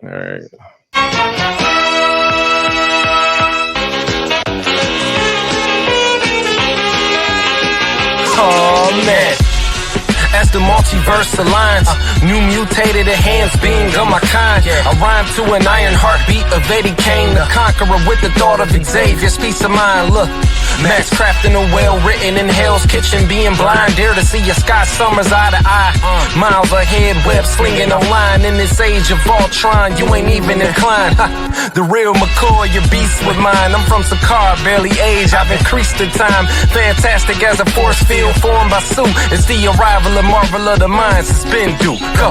All right. Oh man, as the multiverse aligns, new mutated enhanced being of my kind. I rhyme to an iron heartbeat of Eddie Kane, the conqueror with the thought of Xavier's peace of mind. Look, Max crafting a well written in Hell's Kitchen, being blind, dare to see your Scott Summers eye to eye. Miles ahead, web slinging online in this age of Voltron. You ain't even inclined. The real McCoy, your beast with mine. I'm from Sakar, barely age. I've increased the time. Fantastic as a force field formed by Sue. It's the arrival of Marvel of the mind. Suspend due. Go.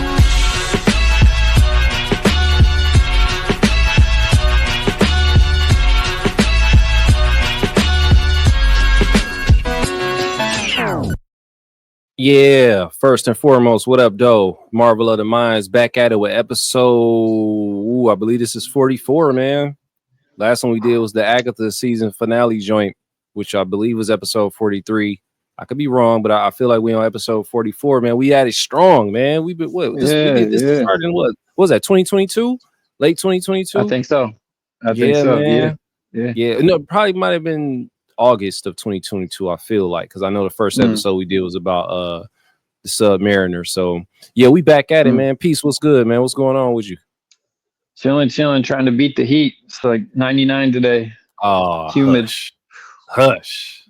Yeah, first and foremost, what up, though? Marvel of the Minds back at it with episode, I believe this is 44, man. Last one we did was the Agatha season finale joint, which I believe was episode 43. I could be wrong, but I feel like we on episode 44, man. We had it strong, man. We did this starting what was that, 2022? Late 2022? I think so. I think so, man. Yeah. No, probably might have been August of 2022, I feel like, because I know the first episode we did was about the Submariner. So yeah, we back at it, man. Peace, what's good, man? What's going on with you? Chilling, trying to beat the heat. It's like 99 today. Oh, humid. Hush.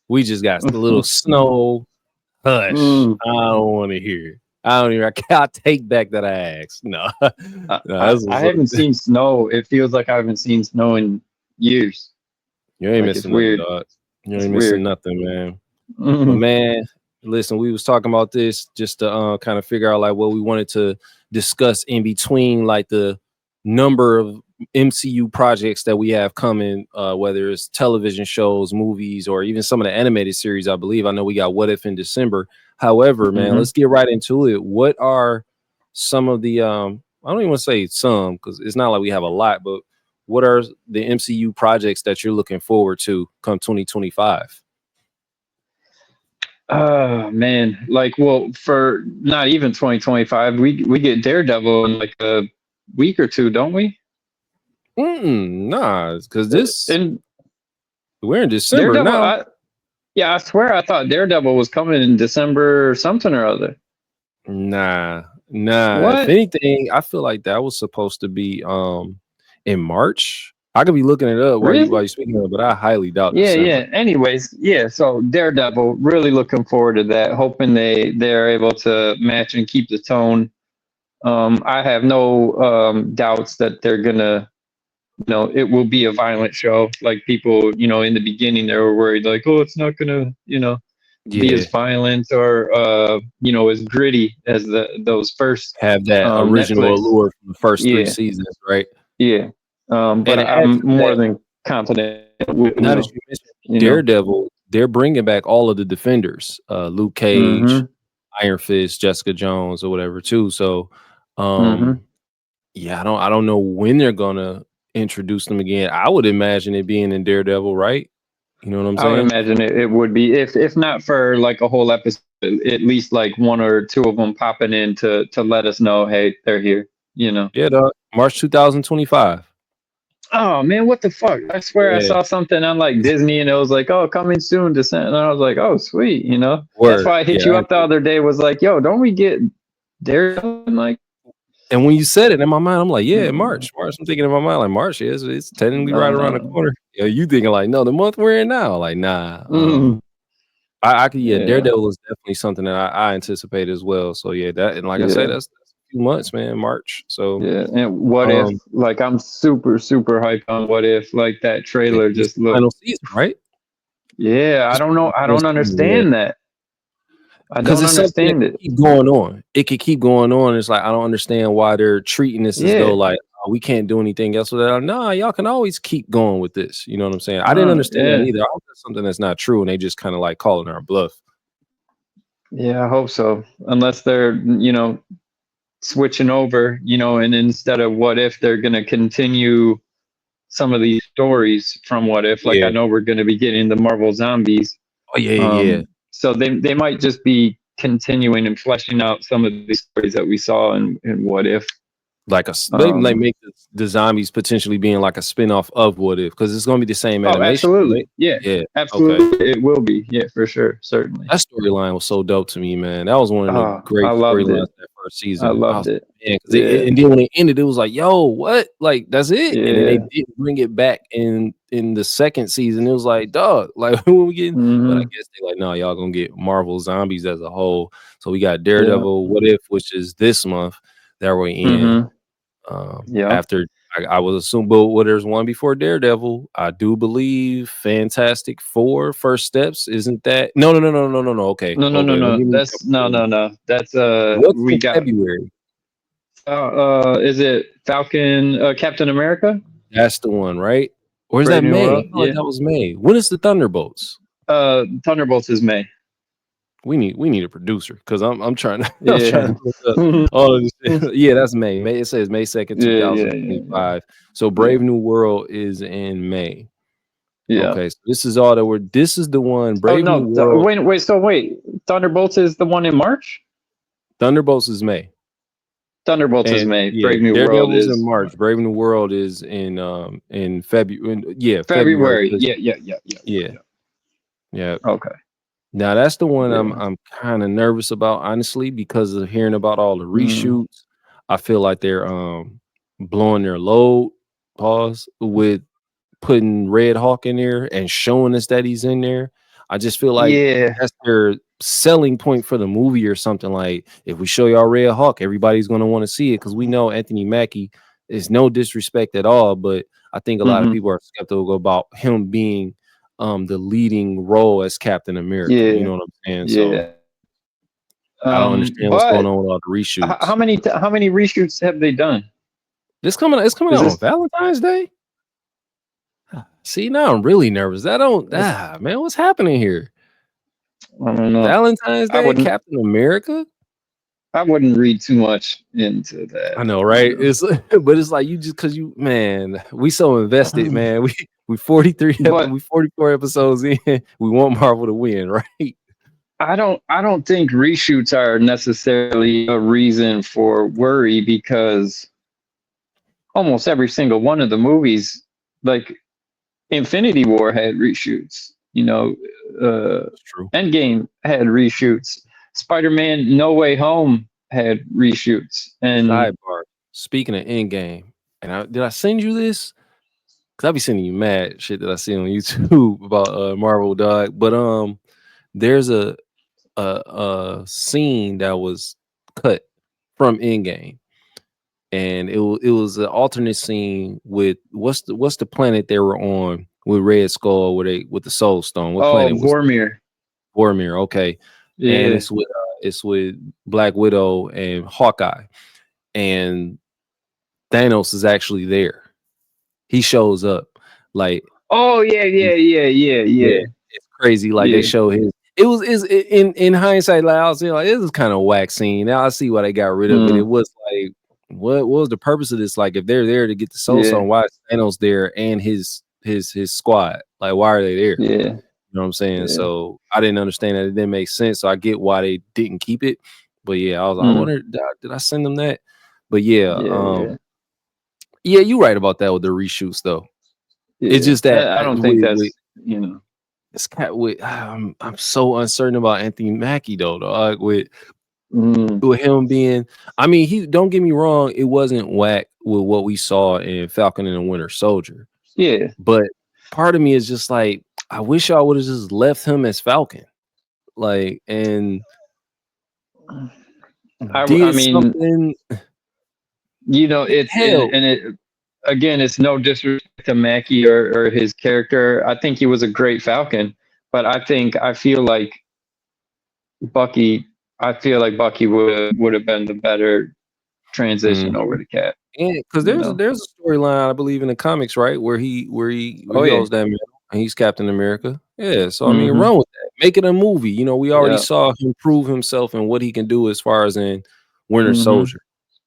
We just got a little snow. Hush. I don't want to hear it. I can't take back that I asked. No. I haven't seen snow. It feels like I haven't seen snow in years. You ain't missing nothing, dog. You ain't missing nothing, man. But man, listen, we was talking about this just to kind of figure out like what we wanted to discuss in between like the number of MCU projects that we have coming, whether it's television shows, movies, or even some of the animated series. I believe I know we got What If in December. However, man, let's get right into it. What are some of the I don't even want to say some because it's not like we have a lot, but what are the MCU projects that you're looking forward to come 2025? Man, like, well, for not even 2025, we get Daredevil in like a week or two, don't we? Nah, because we're in December Daredevil, now. I swear I thought Daredevil was coming in December or something or other. Nah. What? If anything, I feel like that was supposed to be in March. I could be looking it up while you're speaking of it, but I highly doubt it. Yeah. Anyways, so Daredevil, really looking forward to that. Hoping they're able to match and keep the tone. I have no doubts that they're gonna, it will be a violent show. Like people, in the beginning they were worried, like, oh, it's not gonna, be as violent or as gritty as those first have that original Netflix allure from the first 3 seasons, right? Yeah. But I'm more than confident. Now that you mentioned Daredevil, they're bringing back all of the Defenders, Luke Cage, Iron Fist, Jessica Jones, or whatever too. So, yeah, I don't know when they're gonna introduce them again. I would imagine it being in Daredevil, right? You know what I'm saying? I would imagine it would be if not for like a whole episode, at least like one or two of them popping in to let us know, hey, they're here. Yeah, dog. March 2025. Oh man, what the fuck? I swear I saw something on like Disney and it was like, oh, coming soon December. And I was like, oh, sweet, That's why I hit you up the other day, was like, yo, don't we get Daredevil? Like, and when you said it in my mind, I'm like, yeah, March. I'm thinking in my mind, like March is it's technically right around the corner. Yeah, you thinking like, no, the month we're in now. Like, nah. I could Daredevil is definitely something that I anticipate as well. So yeah, that and like I said, that's a few months, man, March. So and What If, like I'm super, super hyped on What If, like that trailer just looked final season, right? Yeah, I don't know. I don't understand that. I don't understand it. Keep going on. It could keep going on. It's like I don't understand why they're treating this as though like we can't do anything else with that. Nah, y'all can always keep going with this. You know what I'm saying? I didn't understand that either. I hope that's something that's not true and they just kind of like calling our bluff. Yeah, I hope so. Unless they're, switching over, and instead of What If, they're going to continue some of these stories from What If. Like I know we're going to be getting the Marvel Zombies. Oh yeah. So they might just be continuing and fleshing out some of these stories that we saw in What If. Like maybe like make the zombies potentially being like a spinoff of What If, because it's gonna be the same animation. Absolutely. Right? Yeah. Absolutely. Okay. It will be. Yeah, for sure. Certainly. That storyline was so dope to me, man. That was one of the great storylines that first season. I loved it. Man, and then when it ended, it was like, yo, what? Like, that's it. Yeah. And then they didn't bring it back in the second season. It was like, dog, like when we getting, but I guess they're like, no, y'all gonna get Marvel Zombies as a whole. So we got Daredevil, What If, which is this month that we're in. After I was assuming, but there's one before Daredevil. I do believe Fantastic Four First Steps. Isn't that no? Okay, no. That's no. That's what's we got February. Is it Falcon, Captain America? That's the one, right? Or is that May? Yeah, that was May. When is the Thunderbolts? Thunderbolts is May. We need a producer because I'm trying to. I'm trying to yeah, that's May. It says May 2nd, 2025. So Brave New World is in May. Yeah. Okay, so this is all that we're. This is the one. Brave New World. Wait. Thunderbolts is the one in March. Thunderbolts is May. Thunderbolts is May. Brave New World is in March. Brave New World is in February. February. Yeah. Okay. Now that's the one I'm kind of nervous about, honestly, because of hearing about all the reshoots. I feel like they're blowing their load. With putting Red Hawk in there and showing us that he's in there. I just feel like that's their selling point for the movie or something. Like, if we show y'all Red Hawk, everybody's going to want to see it, because we know Anthony Mackie is no disrespect at all, but I think a lot of people are skeptical about him being the leading role as Captain America. You know what I'm saying? So I don't understand what's going on with all the reshoots. How many reshoots have they done? It's coming out on Valentine's Day. See, now I'm really nervous. Man, what's happening here? I don't know. Valentine's Day, Captain America? I wouldn't read too much into that. I know, right? It's like you just, because we so invested, man. We 44 episodes in. We want Marvel to win, right? I don't think reshoots are necessarily a reason for worry, because almost every single one of the movies, like Infinity War, had reshoots. Endgame had reshoots. Spider-Man No Way Home had reshoots. And sidebar, speaking of Endgame, and did I send you this? Because I be sending you mad shit that I see on YouTube about Marvel, dog. But there's a scene that was cut from Endgame, and it was an alternate scene with what's the planet they were on with Red Skull, with the Soul Stone. What planet was Vormir. Vormir, okay. Yeah. And it's with Black Widow and Hawkeye, and Thanos is actually there. He shows up, like, it's crazy. Like, they show his. It was in hindsight, like, I was like, this is kind of whack scene. Now I see why they got rid of it. It was like, what was the purpose of this? Like, if they're there to get the Soul Stone, why is Thanos there and his squad? Like, why are they there? Yeah. You know what I'm saying? Yeah. So I didn't understand that. It didn't make sense. So I get why they didn't keep it. But yeah, I was like, I wonder, did I send them that? But yeah, you're right about that with the reshoots, though. It's just that I don't think that's it's I'm so uncertain about Anthony Mackie though, dog. With him being, I mean, he, don't get me wrong, it wasn't whack with what we saw in Falcon and the Winter Soldier. Yeah, but part of me is just like, I wish I would have just left him as Falcon, like, and I mean, it's no disrespect to Mackie or his character. I think he was a great Falcon, but I feel like Bucky would have been the better transition over to Cap. Yeah, because there's a storyline, I believe, in the comics, right, where he goes that middle and he's Captain America. Yeah, so I mean, run with that. Make it a movie. We already saw him prove himself and what he can do as far as in Winter Soldier.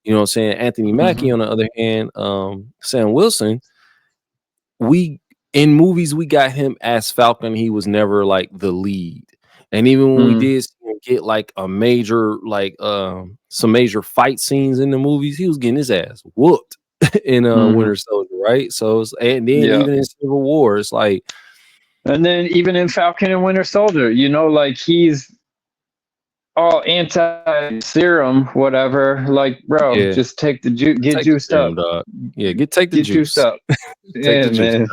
You know what I'm saying? Anthony Mackie, on the other hand, Sam Wilson, in movies we got him as Falcon. He was never like the lead. And even when we did see him didn't get like a major like some major fight scenes in the movies, he was getting his ass whooped in Winter Soldier, right? So and then even in Civil War, it's like, and then even in Falcon and Winter Soldier, you know, like he's all anti-serum, whatever. Like, bro, just take the juice, get juiced up, dog. Yeah, take the juice. Juiced up. Take the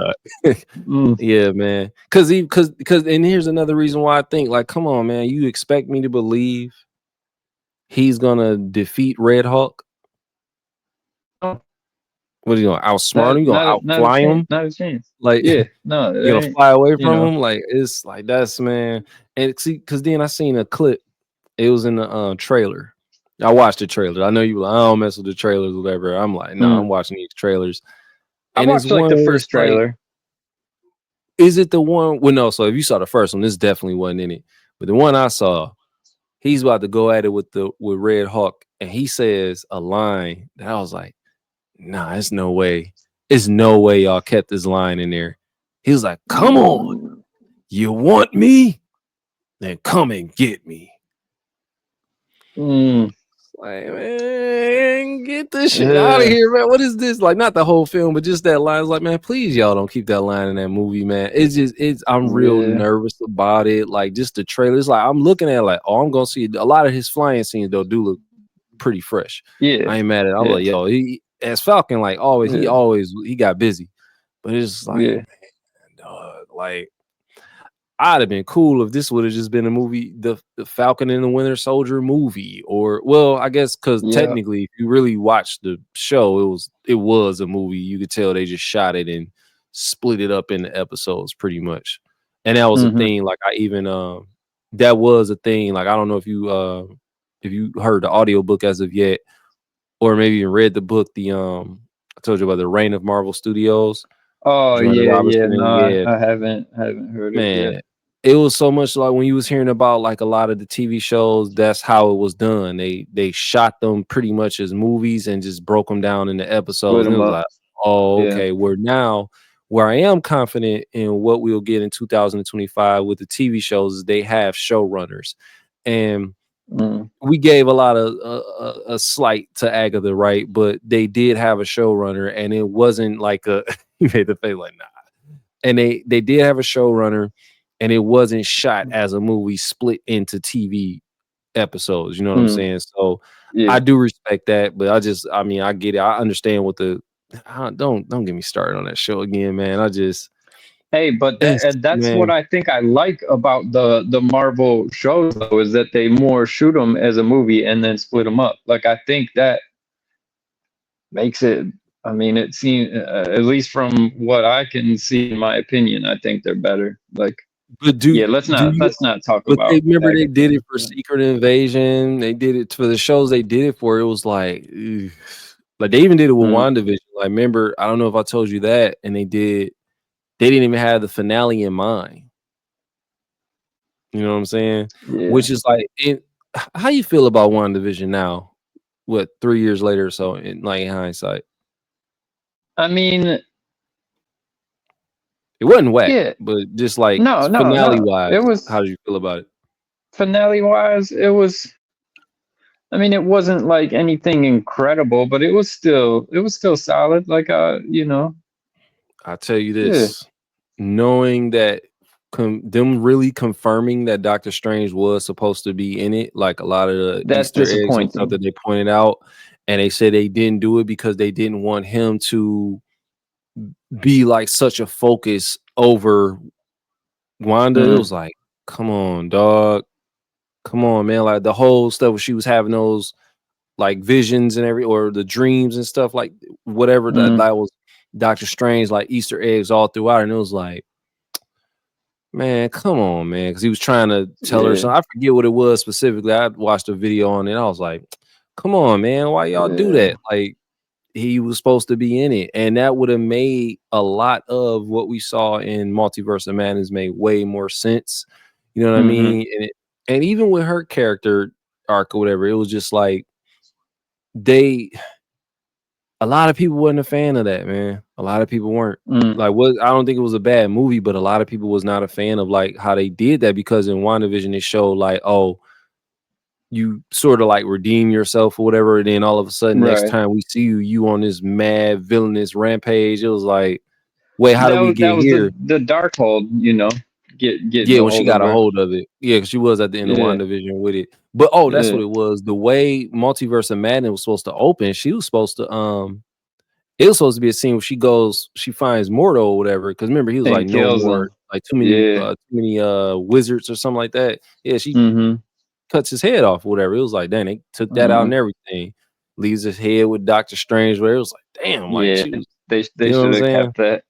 juice, man. Yeah, man. Because and here's another reason why I think, like, come on, man, you expect me to believe he's gonna defeat Red Hulk? What are you gonna outsmart him? You gonna outfly him? Not a chance. Like, yeah, no, you gonna fly away from him? Like, it's like, that's, man. And see, because then I seen a clip. It was in the trailer. I watched the trailer. I know you like, I don't mess with the trailers or whatever. I'm like, no, I'm watching these trailers. And I watched like the first trailer. Like, is it the one? Well, no. So if you saw the first one, this definitely wasn't in it. But the one I saw, he's about to go at it with Red Hawk, and he says a line that I was like, nah, it's no way. It's no way y'all kept this line in there. He was like, come on, you want me? Then come and get me. Like, man, get this shit out of here, man. What is this? Like, not the whole film, but just that line. It's like, man, please, y'all don't keep that line in that movie, man. I'm real nervous about it. Like, just the trailer. It's like, I'm looking at it like, oh, I'm gonna see a lot of his flying scenes though do look pretty fresh. Yeah, I ain't mad at it. I'm like, yo, he as Falcon, like always, he got busy. But it's like, man, dog, like, I'd have been cool if this would have just been a movie, the Falcon and the Winter Soldier movie, or, well, I guess because technically, if you really watch the show, it was a movie. You could tell they just shot it and split it up into episodes, pretty much. And that was a thing. Like, I even that was a thing. Like, I don't know if you heard the audiobook as of yet, or maybe even read the book. I told you about the Reign of Marvel Studios. Oh, no, I haven't heard it yet. It was so much like when you was hearing about like a lot of the TV shows, that's how it was done. They shot them pretty much as movies and just broke them down into episodes. And it was like, oh, okay. Where I am confident in what we'll get in 2025 with the TV shows is they have showrunners. And we gave a lot of a slight to Agatha, right? But they did have a showrunner, and it wasn't like you made the face like, nah. And they did have a showrunner, and it wasn't shot as a movie split into TV episodes. You know what I'm saying? So I do respect that, but I get it. I understand what don't get me started on that show again, man. Hey, but that's what I think I like about the Marvel shows, though, is that they more shoot them as a movie and then split them up. Like, I think that makes it. I mean, it seems, at least from what I can see, in my opinion, I think they're better. Like, but let's not talk about. Remember, they did it for Secret Invasion. They did it for the shows they did it for. It was like, like they even did it with WandaVision. Like, remember, I don't know if I told you that, and they didn't even have the finale in mind. You know what I'm saying? Yeah. Which is like, how you feel about WandaVision now? What, 3 years later or so, in hindsight? I mean, it wasn't whack, but just like finale wise, it was. How did you feel about it? Finale wise, it was. I mean, it wasn't like anything incredible, but it was still solid. Like, you know. I'll tell you this, knowing that them really confirming that Doctor Strange was supposed to be in it, like a lot of the Easter eggs and stuff that they pointed out, and they said they didn't do it because they didn't want him to be like such a focus over Wanda. It was like, come on, dog. Come on, man. Like the whole stuff where she was having those like visions and or the dreams and stuff, like whatever that was Doctor Strange, like Easter eggs all throughout. And it was like, man, come on, man. Because he was trying to tell her something. I forget what it was specifically. I watched a video on it. I was like, come on, man. Why y'all do that? Like, he was supposed to be in it. And that would have made a lot of what we saw in Multiverse of Madness made way more sense. You know what I mean? And even with her character arc or whatever, it was just like a lot of people wasn't a fan of that, man. A lot of people weren't. Like, I don't think it was a bad movie, but a lot of people was not a fan of like how they did that, because in WandaVision it showed like, oh, you sort of like redeem yourself or whatever, and then all of a sudden next time we see you on this mad villainous rampage. It was like, wait, how did we get here? The Darkhold, you know, getting yeah, when she got a hold of it. Yeah, because she was at the end of WandaVision with it. But that's what it was. The way Multiverse of Madness was supposed to open, she was supposed to it was supposed to be a scene where she finds Mordo or whatever. Because remember, he was like, no more, like too many wizards or something like that. Yeah, she cuts his head off or whatever. It was like, dang, they took that out and everything. Leaves his head with Doctor Strange, where it was like, damn, like they should have kept that.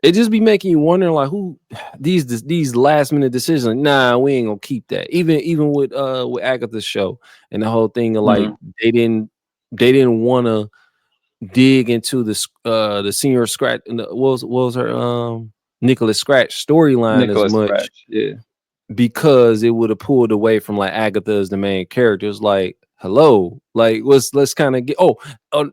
It just be making you wondering, like, who these last minute decisions. Like, nah, we ain't gonna keep that. Even with Agatha's show and the whole thing of like they didn't want to dig into the Senior Scratch and what was her Nicholas Scratch storyline as much, because it would have pulled away from like Agatha as the main character. It's like, hello, like let's kind of get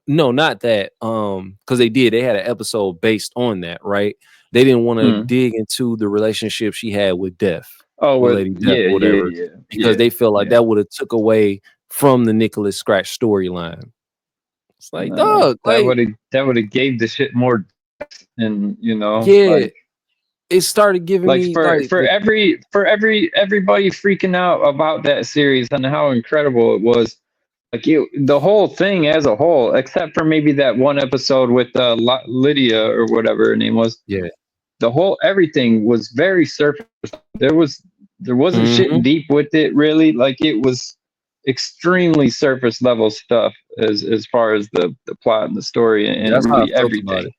no, not that because they had an episode based on that, right? They didn't want to dig into the relationship she had with Death, with Lady Death, whatever, because they felt like that would have took away from the Nicholas Scratch storyline. It's like, dog, that would have gave the shit more depth, and you know, like, it started giving me for everybody freaking out about that series and how incredible it was. Like the whole thing as a whole, except for maybe that one episode with Lydia or whatever her name was. Yeah, the whole everything was very surface. There wasn't shit deep with it really. Like it was extremely surface level stuff as far as the plot and the story and that's really everything.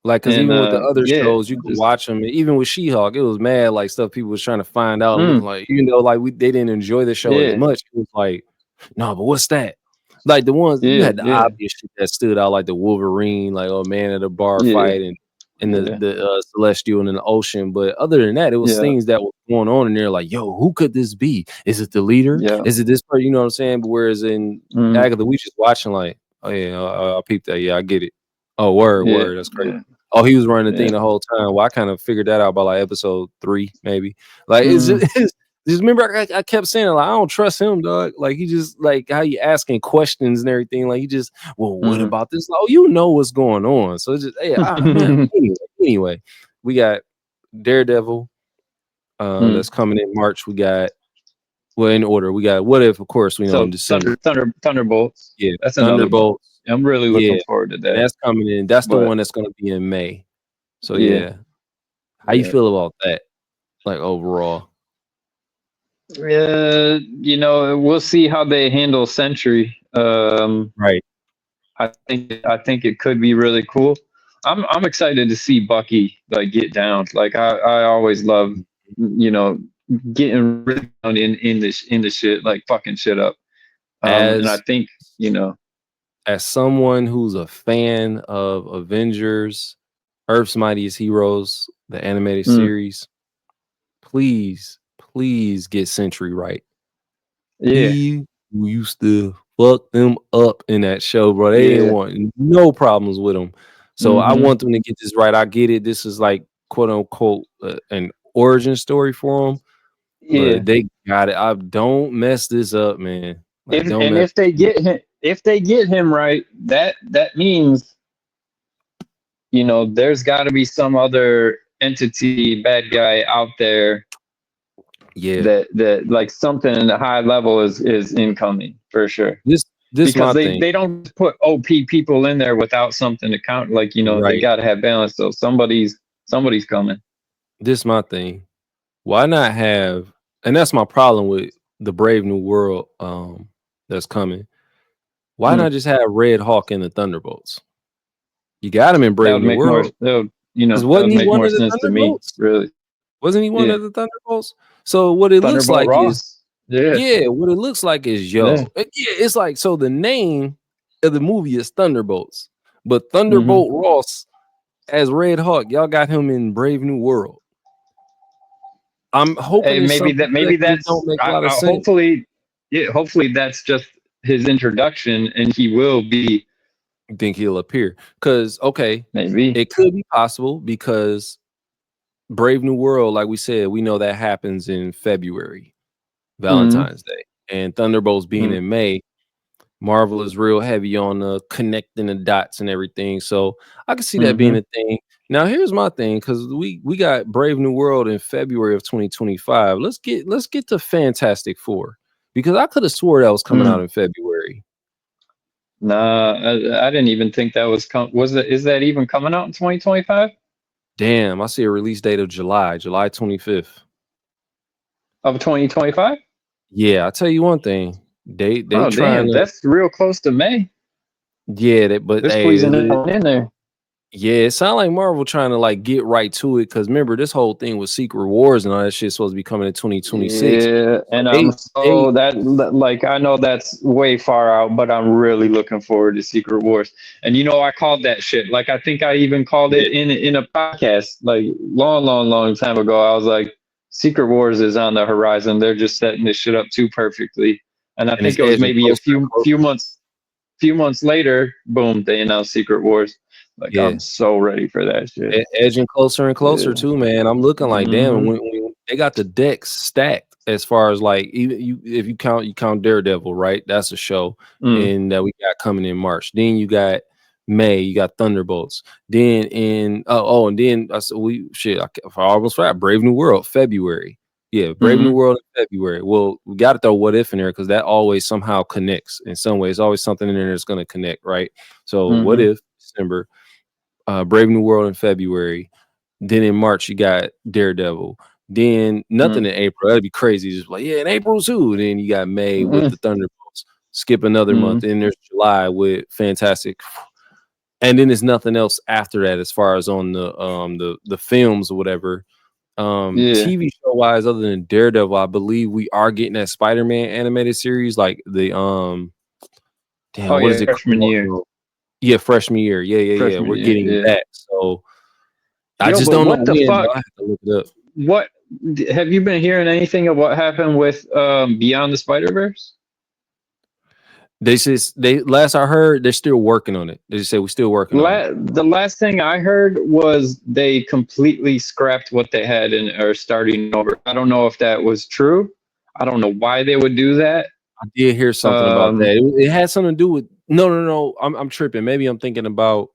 Like, because even with the other shows, you could watch them. Even with She-Hulk, it was mad like stuff people was trying to find out. Like, even though like they didn't enjoy the show as much, it was like, no, but what's that? Like the ones you had the obvious shit that stood out, like the Wolverine, like Man at the Bar fight, and the Celestial and in the ocean. But other than that, it was things that were going on in there. Like, yo, who could this be? Is it the leader? Is it this person? You know what I'm saying? But whereas in Agatha, we just watching like, oh yeah, I peeped that. Yeah, I get it. Oh, word, that's crazy. Oh, he was running the thing the whole time. Well, I kind of figured that out by like episode 3, maybe. Like it's just remember I kept saying like I don't trust him, dog. Like he just like how you asking questions and everything. Like he just, well, what about this? Like, oh, you know what's going on. So it's just man. Anyway, we got Daredevil that's coming in March. We got in order. We got What If, of course, we know in December. Thunderbolts. Yeah, that's Thunderbolts. I'm really looking forward to that. And that's coming in. That's the one that's going to be in May. So how you feel about that? Like overall? You know, we'll see how they handle Sentry. Right. I think it could be really cool. I'm excited to see Bucky like get down. Like I always love, you know, getting really down in the shit, like fucking shit up. And I think, you know, as someone who's a fan of Avengers, Earth's Mightiest Heroes, the animated series, please get Sentry right. He used to fuck them up in that show, bro. They didn't want no problems with him. So I want them to get this right. I get it. This is like quote unquote an origin story for them. But they got it. Don't mess this up, man. Like, if they get him right, that means, you know, there's got to be some other entity, bad guy out there. That like something in the high level is incoming for sure. This because they don't put OP people in there without something to count. Like, you know, they got to have balance. So somebody's coming. This my thing. Why not have? And that's my problem with the Brave New World that's coming. Why not just have Red Hawk in the Thunderbolts? You got him in Brave New World. Wasn't he one of the Thunderbolts? Really? Wasn't he one of the Thunderbolts? So what it looks like is, what it looks like is it's like, so the name of the movie is Thunderbolts, but Thunderbolt Ross as Red Hawk, y'all got him in Brave New World. I'm hoping maybe that's don't make a lot of sense. Hopefully that's just his introduction, and he will be. You think he'll appear? Because maybe it could be possible because Brave New World, like we said, we know that happens in February, Valentine's Day. and Thunderbolts being in May, Marvel is real heavy on connecting the dots and everything. So I can see that being a thing. Now here's my thing, because we got Brave New World in February of 2025. Let's get to Fantastic Four, because I could have swore that was coming out in February. Nah, I didn't even think that was is that even coming out in 2025? Damn, I see a release date of July 25th of 2025. Yeah, I'll tell you one thing. They trying to, that's real close to May. Yeah, but they're squeezing it in there. Yeah, it sounds like Marvel trying to like get right to it, because remember, this whole thing with Secret Wars and all that shit supposed to be coming in 2026. Yeah, and I know that's way far out, but I'm really looking forward to Secret Wars. And I called that shit. Like, I think I even called it in a podcast like long time ago. I was like, Secret Wars is on the horizon. They're just setting this shit up too perfectly. And I think it was maybe a few months later, boom, they announced Secret Wars. Like, I'm so ready for that shit. Edging closer and closer too, man. I'm looking like, damn, when they got the decks stacked, as far as like, even if you count Daredevil, right? That's a show, and that we got coming in March. Then you got May, you got Thunderbolts. Then in and then I almost forgot, Brave New World, February. Yeah, Brave New World in February. Well, we got to throw What If in there, because that always somehow connects in some way. It's always something in there that's going to connect, right? So What If, December. Brave New World in February. Then in March you got Daredevil. Then nothing in April. That'd be crazy. Just like, in April too. Then you got May with the Thunderbolts. Skip another month. Then there's July with Fantastic. And then there's nothing else after that as far as on the films or whatever. TV show wise, other than Daredevil, I believe we are getting that Spider-Man animated series, like the what is it? Freshman year. Yeah, freshman year. Yeah. We're getting that. So I just don't know what the fuck. I have to look it up. What have you been hearing anything of what happened with Beyond the Spider-Verse? Last I heard, they're still working on it. They just said we're still working on it. The last thing I heard was they completely scrapped what they had and are starting over. I don't know if that was true. I don't know why they would do that. I did hear something about that. It had something to do with no. I'm tripping. Maybe I'm thinking about.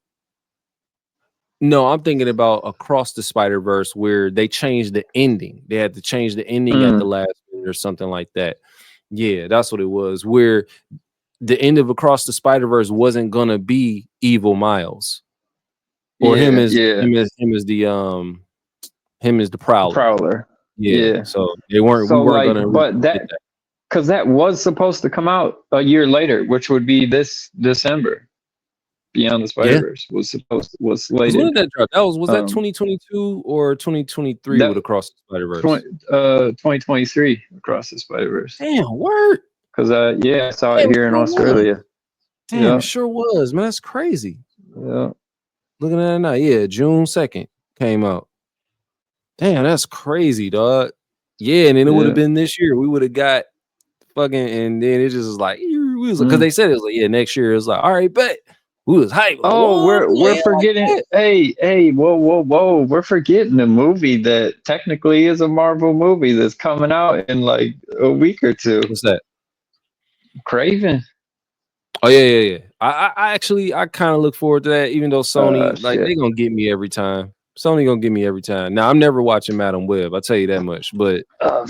No, I'm thinking about Across the Spider-Verse, where they changed the ending. They had to change the ending at the last minute or something like that. Yeah, that's what it was. Where the end of Across the Spider-Verse wasn't gonna be Evil Miles, or him as the Prowler. Yeah. So they weren't. So we weren't gonna. But that. Because that was supposed to come out a year later, which would be this December. Beyond the Spider-Verse was slated. When did that drop? Was that 2022 or 2023 with Across the Spider-Verse? 2023 Across the Spider-Verse. Damn, word. Because I saw it here in Australia. Damn, it sure was, man. That's crazy. Yeah. Looking at it now, June 2nd came out. Damn, that's crazy, dog. Yeah, and then it would have been this year. We would have got fucking, and then it just was like, because they said it was like, next year. It was like, all right, bet. We was hype. Oh, we're forgetting. Hey, whoa. We're forgetting the movie that technically is a Marvel movie that's coming out in like a week or two. What's that? Kraven. Oh yeah. I kind of look forward to that, even though Sony they gonna get me every time. Sony gonna get me every time. Now I'm never watching Madam Web. I'll tell you that much. But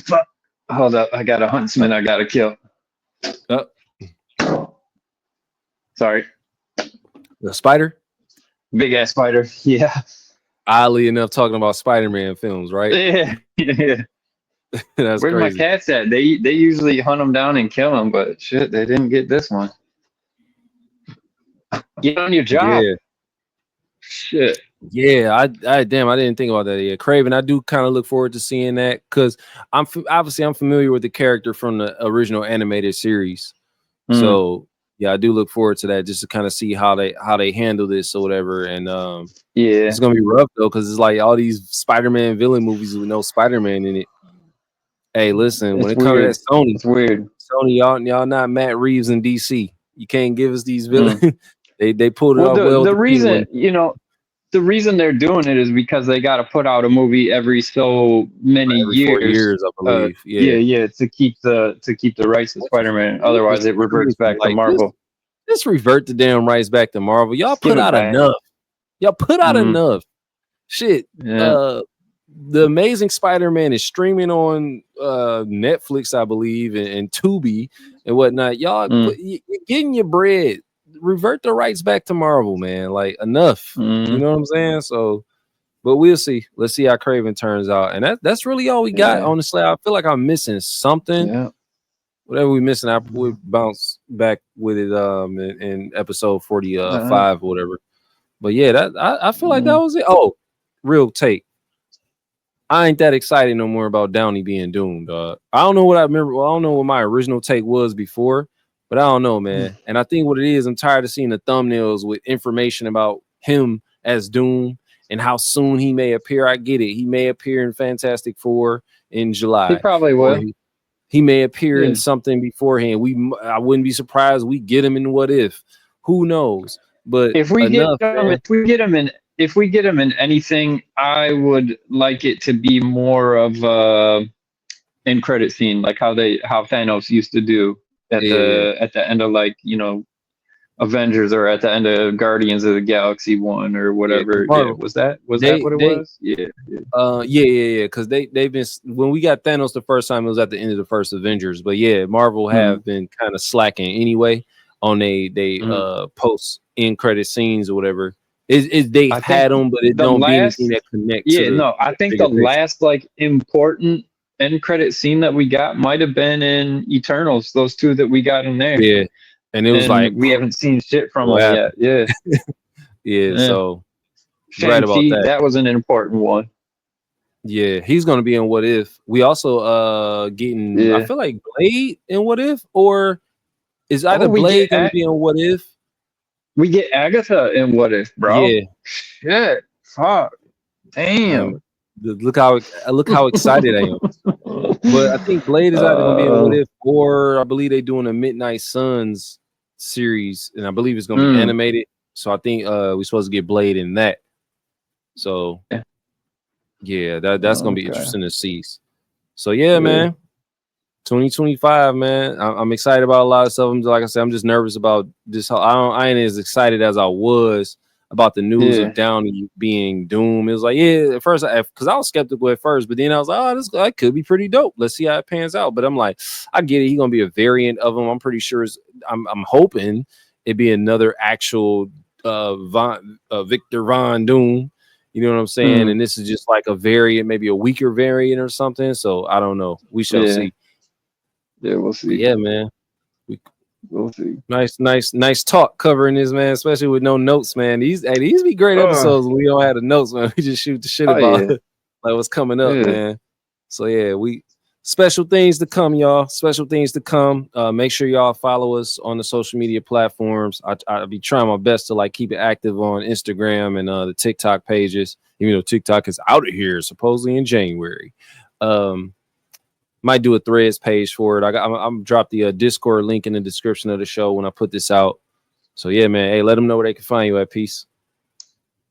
fuck. Hold up, I got a huntsman I gotta kill. Sorry. The spider? Big ass spider. Yeah. Oddly enough, talking about Spider-Man films, right? Yeah. That's Where's crazy. My cats at? They usually hunt them down and kill them, but shit, they didn't get this one. Get on your job. Yeah. Shit. Yeah, I didn't think about that. Yeah, Kraven, I do kind of look forward to seeing that, because I'm familiar with the character from the original animated series. So yeah, I do look forward to that, just to kind of see how they handle this or whatever. And it's gonna be rough though, because it's like all these Spider-Man villain movies with no Spider-Man in it. Hey, listen, when it comes to that Sony, it's weird. Sony, y'all not Matt Reeves in DC. You can't give us these villains. They pulled it off well. The reason, the reason they're doing it is because they got to put out a movie every so many every years. 4 years, I believe. Yeah, to keep the rights to Spider-Man. Otherwise, it reverts back to Marvel. Just revert the damn rights back to Marvel. Y'all put out enough. Y'all put out enough. Shit. Yeah. The Amazing Spider-Man is streaming on Netflix, I believe, and Tubi and whatnot. Y'all, you're getting your bread. Revert the rights back to Marvel, man. Like, enough. You know what I'm saying? So, but we'll see. Let's see how Kraven turns out. And that's really all we got. Honestly, I feel like I'm missing something. Yeah. Whatever we missing, we'll bounce back with it in episode 45 or whatever. But yeah, I feel like that was it. Oh, real take. I ain't that excited no more about Downey being Doom, dog. I don't know what I remember. Well, I don't know what my original take was before, but I don't know, man. And I think what it is, I'm tired of seeing the thumbnails with information about him as Doom and how soon he may appear. I get it. He may appear in Fantastic Four in July. He probably will. He may appear in something beforehand. I wouldn't be surprised we get him in What If. Who knows? But if we get him in anything, I would like it to be more of end credit scene, like how Thanos used to do at the end of, like, you know, Avengers, or at the end of Guardians of the Galaxy 1 or whatever. Was that what it was? Because they've been, when we got Thanos the first time, it was at the end of the first Avengers. But yeah, Marvel have been kind of slacking anyway on they post end credit scenes or whatever. They had them, but it don't be anything that connects. I think the last, like, important end credit scene that we got might have been in Eternals. Those two that we got in there. Yeah. And it was like, we haven't seen shit from them yet. Yeah. So right about that. That was an important one. Yeah, he's gonna be in What If. We also getting I feel like Blade in What If, or is either Blade gonna be in What If? We get Agatha in What If, bro. Yeah. Shit. Fuck. Damn. Look how excited I am. But I think Blade is either gonna be in What If, or I believe they're doing a Midnight Suns series, and I believe it's gonna be animated. So I think we're supposed to get Blade in that. So that's gonna be interesting to see. So man, 2025, man. I'm excited about a lot of stuff. Like I said, I'm just nervous about this. I ain't as excited as I was about the news of Downey being Doom. It was like, at first, because I was skeptical at first, but then I was like, oh, this guy could be pretty dope. Let's see how it pans out. But I'm like, I get it. He's gonna be a variant of him. I'm pretty sure. I'm hoping it be another actual Victor Von Doom. You know what I'm saying? And this is just like a variant, maybe a weaker variant or something. So I don't know. We shall see. Yeah, we'll see. But yeah, man. We'll see. Nice talk covering this, man, especially with no notes, man. These be great episodes when we don't have the notes, man. We just shoot the shit about like what's coming up, man. So we special things to come, y'all. Special things to come. Make sure y'all follow us on the social media platforms. I'll be trying my best to like keep it active on Instagram and the TikTok pages, even though TikTok is out of here supposedly in January. Might do a Threads page for it. I'm drop the Discord link in the description of the show when I put this out. So yeah, man. Hey, let them know where they can find you at. Peace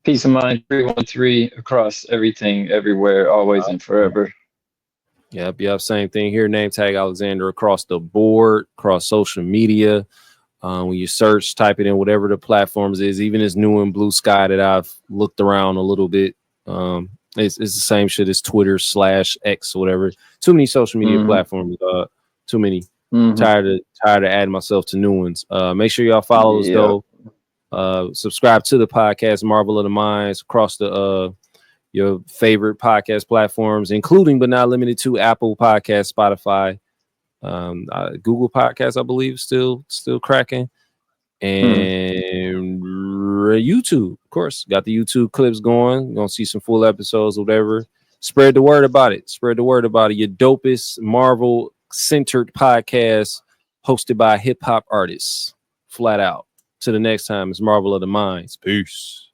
of mind 313 across everything, everywhere, always and forever. Yep. Same thing here. Nametag Alexander across the board, across social media. When you search, type it in whatever the platforms is. Even this new one, Blue Sky, that I've looked around a little bit. It's the same shit as Twitter /X or whatever. Too many social media platforms. Too many. Tired of adding myself to new ones. Make sure y'all follow us though. Subscribe to the podcast Marvel of the Minds across the your favorite podcast platforms, including but not limited to Apple Podcasts, Spotify, Google Podcasts, I believe, still cracking. And YouTube, of course, got the YouTube clips going. You're gonna see some full episodes, whatever. Spread the word about it. Your dopest Marvel centered podcast hosted by hip hop artists. Flat out. Till the next time, it's Marvel of the Minds. Peace.